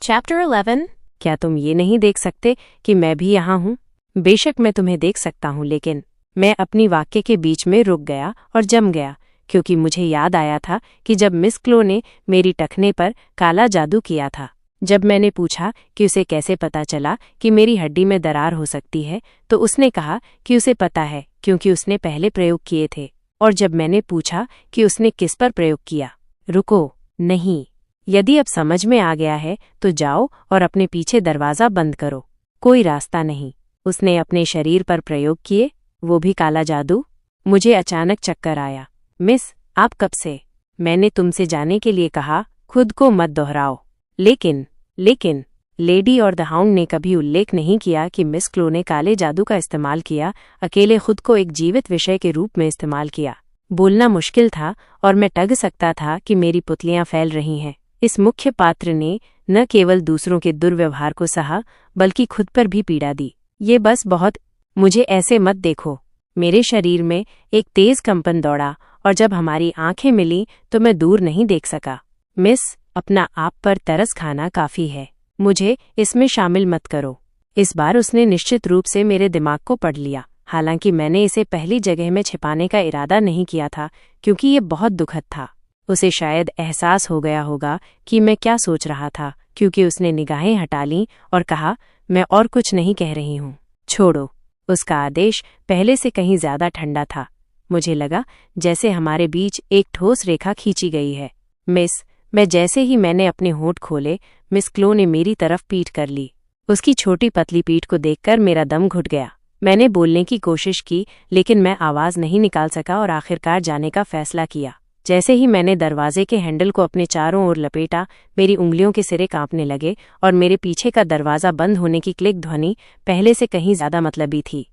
Chapter 11. क्या तुम ये नहीं देख सकते कि मैं भी यहाँ हूँ? बेशक मैं तुम्हें देख सकता हूँ, लेकिन मैं अपनी वाक्य के बीच में रुक गया और जम गया, क्योंकि मुझे याद आया था कि जब मिस क्लो ने मेरी टखने पर काला जादू किया था। जब मैंने पूछा कि उसे कैसे पता चला कि मेरी हड्डी में दरार हो सकती है, तो उसने कहा कि उसे पता है क्योंकि उसने पहले प्रयोग किए थे। और जब मैंने पूछा कि उसने किस पर प्रयोग किया, रुको, नहीं, यदि अब समझ में आ गया है तो जाओ और अपने पीछे दरवाज़ा बंद करो। कोई रास्ता नहीं। उसने अपने शरीर पर प्रयोग किए, वो भी काला जादू। मुझे अचानक चक्कर आया। मिस, आप कब से? मैंने तुमसे जाने के लिए कहा, खुद को मत दोहराओ। लेकिन लेडी और द हाउंड ने कभी उल्लेख नहीं किया कि मिस क्लो ने काले जादू का इस्तेमाल किया, अकेले खुद को एक जीवित विषय के रूप में इस्तेमाल किया। बोलना मुश्किल था और मैं टग सकता था कि मेरी पुतलियां फैल रही हैं। इस मुख्य पात्र ने न केवल दूसरों के दुर्व्यवहार को सहा, बल्कि खुद पर भी पीड़ा दी। ये बस बहुत। मुझे ऐसे मत देखो। मेरे शरीर में एक तेज कंपन दौड़ा और जब हमारी आंखें मिली तो मैं दूर नहीं देख सका। मिस, अपना आप पर तरस खाना काफी है। मुझे इसमें शामिल मत करो। इस बार उसने निश्चित रूप से मेरे दिमाग को पढ़ लिया, हालांकि मैंने इसे पहली जगह में छिपाने का इरादा नहीं किया था, क्योंकि ये बहुत दुखद था। उसे शायद एहसास हो गया होगा कि मैं क्या सोच रहा था, क्योंकि उसने निगाहें हटा लीं और कहा, मैं और कुछ नहीं कह रही हूँ, छोड़ो। उसका आदेश पहले से कहीं ज्यादा ठंडा था। मुझे लगा जैसे हमारे बीच एक ठोस रेखा खींची गई है। मिस, मैं जैसे ही मैंने अपने होंठ खोले, मिस क्लो ने मेरी तरफ पीठ कर ली। उसकी छोटी पतली पीठ को देखकर मेरा दम घुट गया। मैंने बोलने की कोशिश की, लेकिन मैं आवाज नहीं निकाल सका और आखिरकार जाने का फैसला किया। जैसे ही मैंने दरवाजे के हैंडल को अपने चारों ओर लपेटा, मेरी उंगलियों के सिरे कांपने लगे और मेरे पीछे का दरवाजा बंद होने की क्लिक ध्वनि पहले से कहीं ज्यादा मतलबी थी।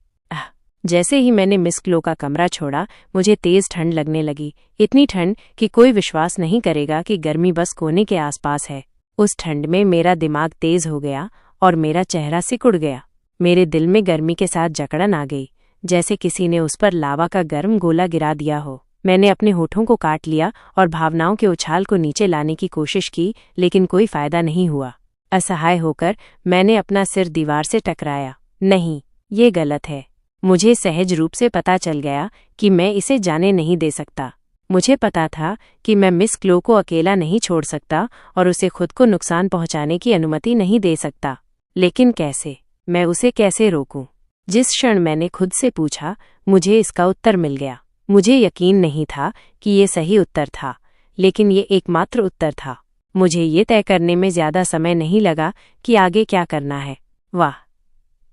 जैसे ही मैंने मिस क्लो का कमरा छोड़ा, मुझे तेज ठंड लगने लगी, इतनी ठंड कि कोई विश्वास नहीं करेगा कि गर्मी बस कोने के आसपास है। उस ठंड में मेरा दिमाग तेज हो गया और मेरा चेहरा सिकुड़ गया। मेरे दिल में गर्मी के साथ जकड़न आ गई, जैसे किसी ने उस पर लावा का गर्म गोला गिरा दिया हो। मैंने अपने होठों को काट लिया और भावनाओं के उछाल को नीचे लाने की कोशिश की, लेकिन कोई फायदा नहीं हुआ। असहाय होकर मैंने अपना सिर दीवार से टकराया। नहीं, ये गलत है। मुझे सहज रूप से पता चल गया कि मैं इसे जाने नहीं दे सकता। मुझे पता था कि मैं मिस क्लो को अकेला नहीं छोड़ सकता और उसे खुद को नुकसान पहुंचाने की अनुमति नहीं दे सकता। लेकिन कैसे? मैं उसे कैसे रोकूं? जिस क्षण मैंने खुद से पूछा, मुझे इसका उत्तर मिल गया। मुझे यकीन नहीं था कि ये सही उत्तर था, लेकिन ये एकमात्र उत्तर था। मुझे ये तय करने में ज्यादा समय नहीं लगा कि आगे क्या करना है। वाह!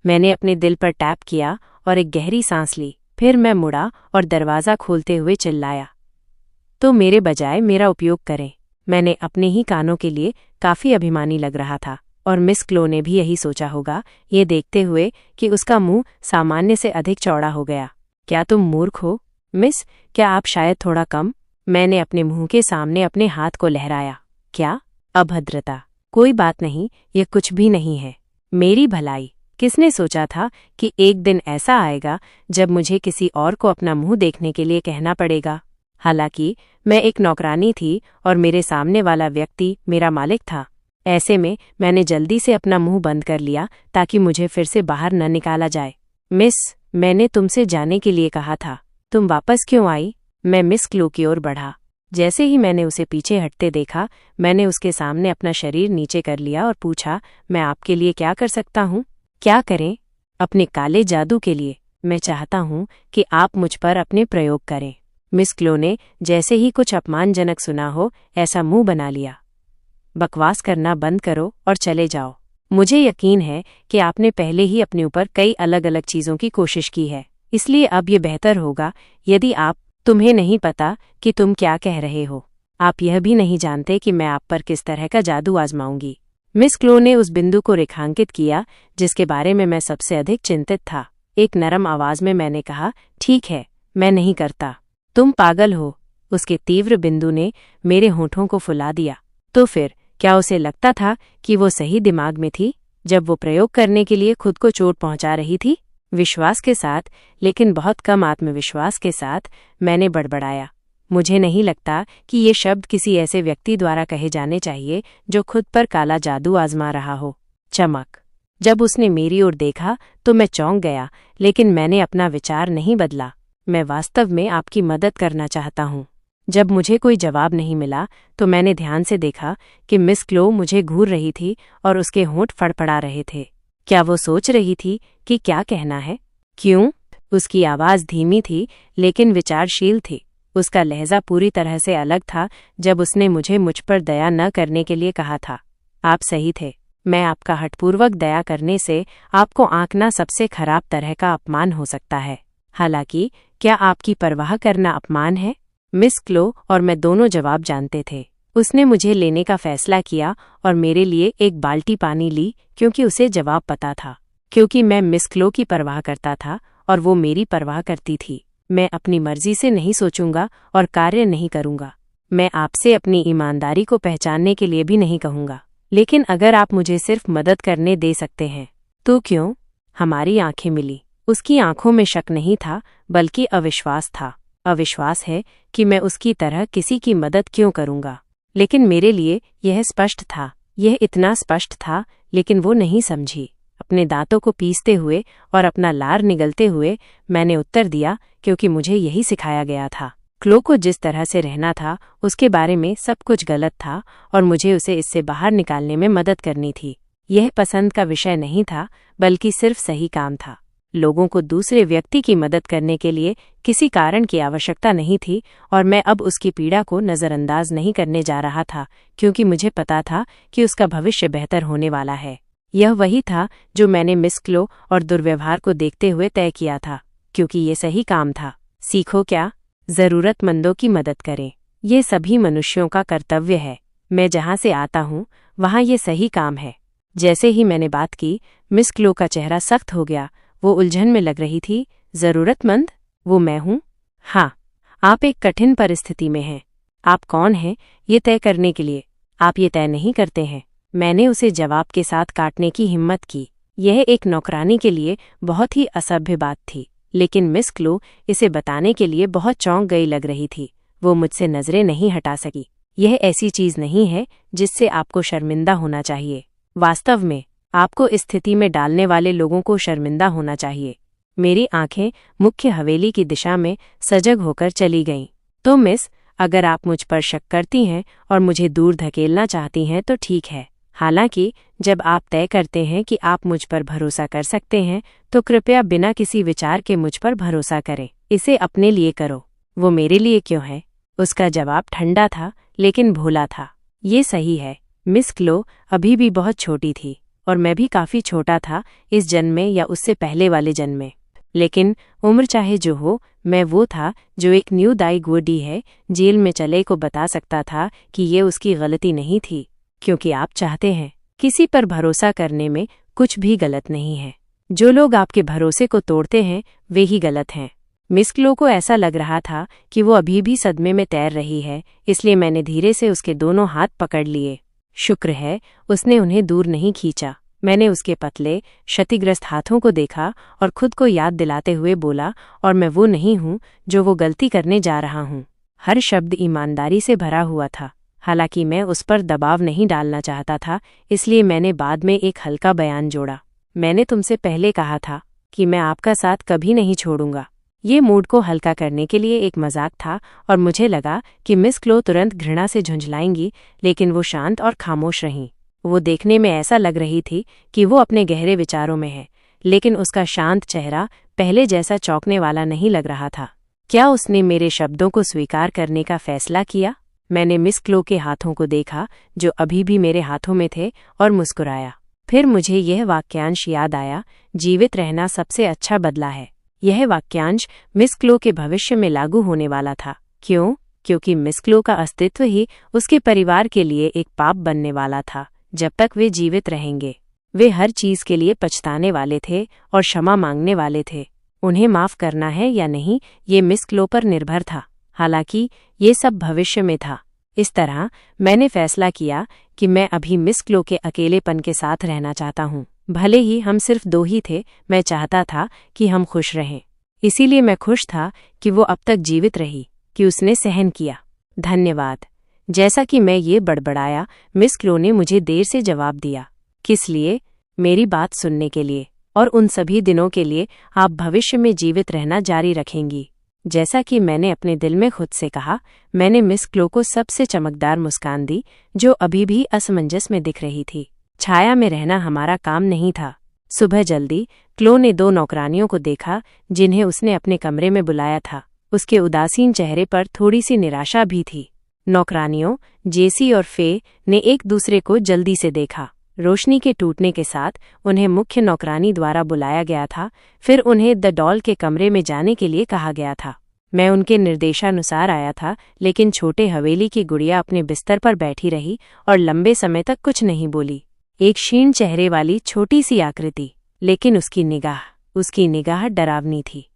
मैंने अपने दिल पर टैप किया और एक गहरी सांस ली। फिर मैं मुड़ा और दरवाज़ा खोलते हुए चिल्लाया, तो मेरे बजाय मेरा उपयोग करें। मैंने अपने ही कानों के लिए काफ़ी अभिमानी लग रहा था, और मिस क्लो ने भी यही सोचा होगा, ये देखते हुए कि उसका मुंह सामान्य से अधिक चौड़ा हो गया। क्या तुम मूर्ख हो, मिस? क्या आप शायद थोड़ा कम? मैंने अपने मुंह के सामने अपने हाथ को लहराया। क्या? अभद्रता। कोई बात नहीं, ये कुछ भी नहीं है। मेरी भलाई। किसने सोचा था कि एक दिन ऐसा आएगा जब मुझे किसी और को अपना मुंह देखने के लिए कहना पड़ेगा? हालांकि मैं एक नौकरानी थी और मेरे सामने वाला व्यक्ति मेरा मालिक था। ऐसे में मैंने जल्दी से अपना मुंह बंद कर लिया ताकि मुझे फिर से बाहर न निकाला जाए। मिस, मैंने तुमसे जाने के लिए कहा था। तुम वापस क्यों आई? मैं मिस क्लो की ओर बढ़ा। जैसे ही मैंने उसे पीछे हटते देखा, मैंने उसके सामने अपना शरीर नीचे कर लिया और पूछा, मैं आपके लिए क्या कर सकता हूँ? क्या करें? अपने काले जादू के लिए। मैं चाहता हूँ कि आप मुझ पर अपने प्रयोग करें। मिस क्लो ने जैसे ही कुछ अपमानजनक सुना हो, ऐसा मुंह बना लिया। बकवास करना बंद करो और चले जाओ। मुझे यकीन है कि आपने पहले ही अपने ऊपर कई अलग अलग चीज़ों की कोशिश की है, इसलिए अब ये बेहतर होगा यदि तुम्हें नहीं पता कि तुम क्या कह रहे हो। आप यह भी नहीं जानते कि मैं आप पर किस तरह का जादू आजमाऊंगी। मिस क्लो ने उस बिंदु को रेखांकित किया जिसके बारे में मैं सबसे अधिक चिंतित था। एक नरम आवाज में मैंने कहा, ठीक है, मैं नहीं करता। तुम पागल हो। उसके तीव्र बिंदु ने मेरे होठों को फुला दिया। तो फिर क्या उसे लगता था कि वो सही दिमाग में थी जब वो प्रयोग करने के लिए खुद को चोट पहुंचा रही थी? विश्वास के साथ, लेकिन बहुत कम आत्मविश्वास के साथ, मैंने बड़बड़ाया, मुझे नहीं लगता कि ये शब्द किसी ऐसे व्यक्ति द्वारा कहे जाने चाहिए जो खुद पर काला जादू आजमा रहा हो। चमक। जब उसने मेरी ओर देखा तो मैं चौंक गया, लेकिन मैंने अपना विचार नहीं बदला। मैं वास्तव में आपकी मदद करना चाहता हूँ। जब मुझे कोई जवाब नहीं मिला तो मैंने ध्यान से देखा कि मिस क्लो मुझे घूर रही थी और उसके होंठ फड़फड़ा रहे थे। क्या वो सोच रही थी कि क्या कहना है? क्यों? उसकी आवाज़ धीमी थी लेकिन विचारशील थी। उसका लहजा पूरी तरह से अलग था जब उसने मुझ पर दया न करने के लिए कहा था। आप सही थे। मैं आपका हठपूर्वक दया करने से आपको आंकना सबसे खराब तरह का अपमान हो सकता है। हालांकि क्या आपकी परवाह करना अपमान है? मिस क्लो और मैं दोनों जवाब जानते थे। उसने मुझे लेने का फैसला किया और मेरे लिए एक बाल्टी पानी ली क्योंकि उसे जवाब पता था। क्योंकि मैं मिस क्लो की परवाह करता था और वो मेरी परवाह करती थी। मैं अपनी मर्जी से नहीं सोचूंगा और कार्य नहीं करूंगा। मैं आपसे अपनी ईमानदारी को पहचानने के लिए भी नहीं कहूंगा। लेकिन अगर आप मुझे सिर्फ मदद करने दे सकते हैं तो क्यों? हमारी आंखें मिली। उसकी आंखों में शक नहीं था बल्कि अविश्वास था। अविश्वास है कि मैं उसकी तरह किसी की मदद क्यों करूंगा। लेकिन मेरे लिए यह स्पष्ट था। यह इतना स्पष्ट था, लेकिन वो नहीं समझी। अपने दांतों को पीसते हुए और अपना लार निगलते हुए मैंने उत्तर दिया, क्योंकि मुझे यही सिखाया गया था। क्लो को जिस तरह से रहना था उसके बारे में सब कुछ गलत था और मुझे उसे इससे बाहर निकालने में मदद करनी थी। यह पसंद का विषय नहीं था बल्कि सिर्फ सही काम था। लोगों को दूसरे व्यक्ति की मदद करने के लिए किसी कारण की आवश्यकता नहीं थी और मैं अब उसकी पीड़ा को नज़रअंदाज नहीं करने जा रहा था, क्योंकि मुझे पता था कि उसका भविष्य बेहतर होने वाला है। यह वही था जो मैंने मिस क्लो और दुर्व्यवहार को देखते हुए तय किया था, क्योंकि ये सही काम था। सीखो क्या? जरूरतमंदों की मदद करें। ये सभी मनुष्यों का कर्तव्य है। मैं जहाँ से आता हूँ वहाँ ये सही काम है। जैसे ही मैंने बात की, मिस क्लो का चेहरा सख्त हो गया। वो उलझन में लग रही थी। जरूरतमंद? वो मैं हूँ? हाँ, आप एक कठिन परिस्थिति में हैं। आप कौन हैं ये तय करने के लिए? आप ये तय नहीं करते हैं। मैंने उसे जवाब के साथ काटने की हिम्मत की। यह एक नौकरानी के लिए बहुत ही असभ्य बात थी, लेकिन मिस क्लो इसे बताने के लिए बहुत चौंक गई लग रही थी। वो मुझसे नजरें नहीं हटा सकी। यह ऐसी चीज नहीं है जिससे आपको शर्मिंदा होना चाहिए। वास्तव में आपको इस स्थिति में डालने वाले लोगों को शर्मिंदा होना चाहिए। मेरी आंखें मुख्य हवेली की दिशा में सजग होकर चली गईं। तो मिस, अगर आप मुझ पर शक करती हैं और मुझे दूर धकेलना चाहती हैं तो ठीक है। हालांकि जब आप तय करते हैं कि आप मुझ पर भरोसा कर सकते हैं तो कृपया बिना किसी विचार के मुझ पर भरोसा करें। इसे अपने लिए करो। वो मेरे लिए क्यों है? उसका जवाब ठंडा था लेकिन भोला था। ये सही है। मिस क्लो अभी भी बहुत छोटी थी और मैं भी काफी छोटा था, इस जन्म में या उससे पहले वाले जन्म में। लेकिन उम्र चाहे जो हो, मैं वो था जो एक न्यू दाई गोडी है जेल में चले को बता सकता था कि ये उसकी गलती नहीं थी। क्योंकि आप चाहते हैं, किसी पर भरोसा करने में कुछ भी गलत नहीं है। जो लोग आपके भरोसे को तोड़ते हैं वे ही गलत हैं। मिस क्लो को ऐसा लग रहा था कि वो अभी भी सदमे में तैर रही है, इसलिए मैंने धीरे से उसके दोनों हाथ पकड़ लिए। शुक्र है उसने उन्हें दूर नहीं खींचा। मैंने उसके पतले, क्षतिग्रस्त हाथों को देखा और खुद को याद दिलाते हुए बोला, और मैं वो नहीं हूँ जो वो गलती करने जा रहा हूँ। हर शब्द ईमानदारी से भरा हुआ था। हालांकि मैं उस पर दबाव नहीं डालना चाहता था, इसलिए मैंने बाद में एक हल्का बयान जोड़ा। मैंने तुमसे पहले कहा था कि मैं आपका साथ कभी नहीं छोड़ूंगा। ये मूड को हल्का करने के लिए एक मजाक था और मुझे लगा कि मिस क्लो तुरंत घृणा से झुंझलाएंगी, लेकिन वो शांत और खामोश रहीं। वो देखने में ऐसा लग रही थी कि वो अपने गहरे विचारों में है, लेकिन उसका शांत चेहरा पहले जैसा चौंकने वाला नहीं लग रहा था। क्या उसने मेरे शब्दों को स्वीकार करने का फैसला किया? मैंने मिस क्लो के हाथों को देखा जो अभी भी मेरे हाथों में थे और मुस्कुराया। फिर मुझे यह वाक्यांश याद आया, जीवित रहना सबसे अच्छा बदला है। यह वाक्यांश मिस क्लो के भविष्य में लागू होने वाला था। क्यों? क्योंकि मिस क्लो का अस्तित्व ही उसके परिवार के लिए एक पाप बनने वाला था। जब तक वे जीवित रहेंगे, वे हर चीज के लिए पछताने वाले थे और क्षमा मांगने वाले थे। उन्हें माफ करना है या नहीं, ये मिस क्लो पर निर्भर था। हालांकि ये सब भविष्य में था। इस तरह मैंने फैसला किया कि मैं अभी मिस क्लो के अकेलेपन के साथ रहना चाहता हूँ। भले ही हम सिर्फ दो ही थे, मैं चाहता था कि हम खुश रहें। इसीलिए मैं खुश था कि वो अब तक जीवित रही, कि उसने सहन किया। धन्यवाद। जैसा कि मैं ये बड़बड़ाया, मिस क्लो ने मुझे देर से जवाब दिया। किस लिए? मेरी बात सुनने के लिए, और उन सभी दिनों के लिए आप भविष्य में जीवित रहना जारी रखेंगी। जैसा कि मैंने अपने दिल में खुद से कहा, मैंने मिस क्लो को सबसे चमकदार मुस्कान दी, जो अभी भी असमंजस में दिख रही थी। छाया में रहना हमारा काम नहीं था। सुबह जल्दी क्लो ने 2 नौकरानियों को देखा जिन्हें उसने अपने कमरे में बुलाया था। उसके उदासीन चेहरे पर थोड़ी सी निराशा भी थी। नौकरानियों जेसी और फे ने एक दूसरे को जल्दी से देखा। रोशनी के टूटने के साथ उन्हें मुख्य नौकरानी द्वारा बुलाया गया था। फिर उन्हें द डॉल के कमरे में जाने के लिए कहा गया था। मैं उनके निर्देशानुसार आया था, लेकिन छोटे हवेली की गुड़िया अपने बिस्तर पर बैठी रही और लंबे समय तक कुछ नहीं बोली। एक क्षीण चेहरे वाली छोटी सी आकृति, लेकिन उसकी निगाह डरावनी थी।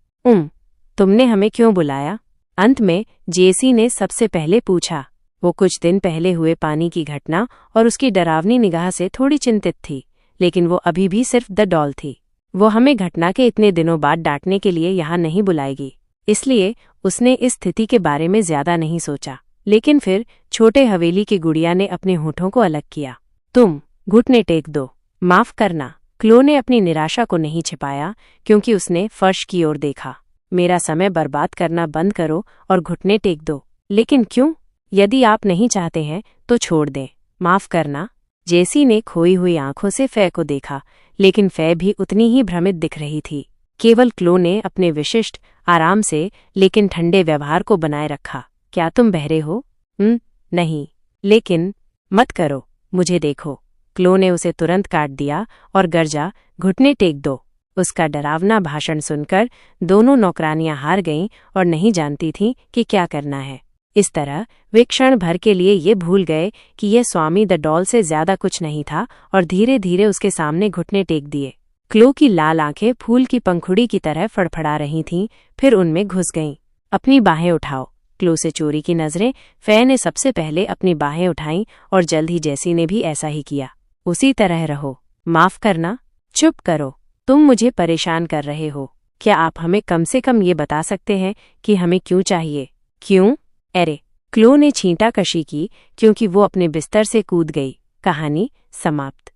तुमने हमें क्यों बुलाया? अंत में जेसी ने सबसे पहले पूछा। वो कुछ दिन पहले हुए पानी की घटना और उसकी डरावनी निगाह से थोड़ी चिंतित थी, लेकिन वो अभी भी सिर्फ द डॉल थी। वो हमें घटना के इतने दिनों बाद डांटने के लिए यहाँ नहीं बुलाएगी, इसलिए उसने इस स्थिति के बारे में ज्यादा नहीं सोचा। लेकिन फिर छोटे हवेली की गुड़िया ने अपने होठों को अलग किया। तुम घुटने टेक दो। माफ करना। क्लो ने अपनी निराशा को नहीं छिपाया, क्योंकि उसने फर्श की ओर देखा। मेरा समय बर्बाद करना बंद करो और घुटने टेक दो। लेकिन क्यों? यदि आप नहीं चाहते हैं तो छोड़ दें। माफ करना। जेसी ने खोई हुई आंखों से फे को देखा, लेकिन फे भी उतनी ही भ्रमित दिख रही थी। केवल क्लो ने अपने विशिष्ट, आराम से लेकिन ठंडे व्यवहार को बनाए रखा। क्या तुम बहरे हो? नहीं। लेकिन मत करो, मुझे देखो। क्लो ने उसे तुरंत काट दिया और गर्जा, घुटने टेक दो। उसका डरावना भाषण सुनकर दोनों नौकरानियां हार गईं और नहीं जानती थीं कि क्या करना है। इस तरह वे क्षण भर के लिए ये भूल गए कि यह स्वामी द डॉल से ज्यादा कुछ नहीं था, और धीरे धीरे उसके सामने घुटने टेक दिए। क्लो की लाल आंखें फूल की पंखुड़ी की तरह फड़फड़ा रही थीं, फिर उनमें घुस गईं। अपनी बाहें उठाओ। क्लो से चोरी की नजरें फे ने सबसे पहले अपनी बाहें उठाईं, और जल्द ही जैसी ने भी ऐसा ही किया। उसी तरह रहो। माफ करना। चुप करो। तुम मुझे परेशान कर रहे हो। क्या आप हमें कम से कम ये बता सकते हैं कि हमें क्यों चाहिए? क्यों? अरे! क्लो ने छींटाकशी की, क्योंकि वो अपने बिस्तर से कूद गई। कहानी समाप्त।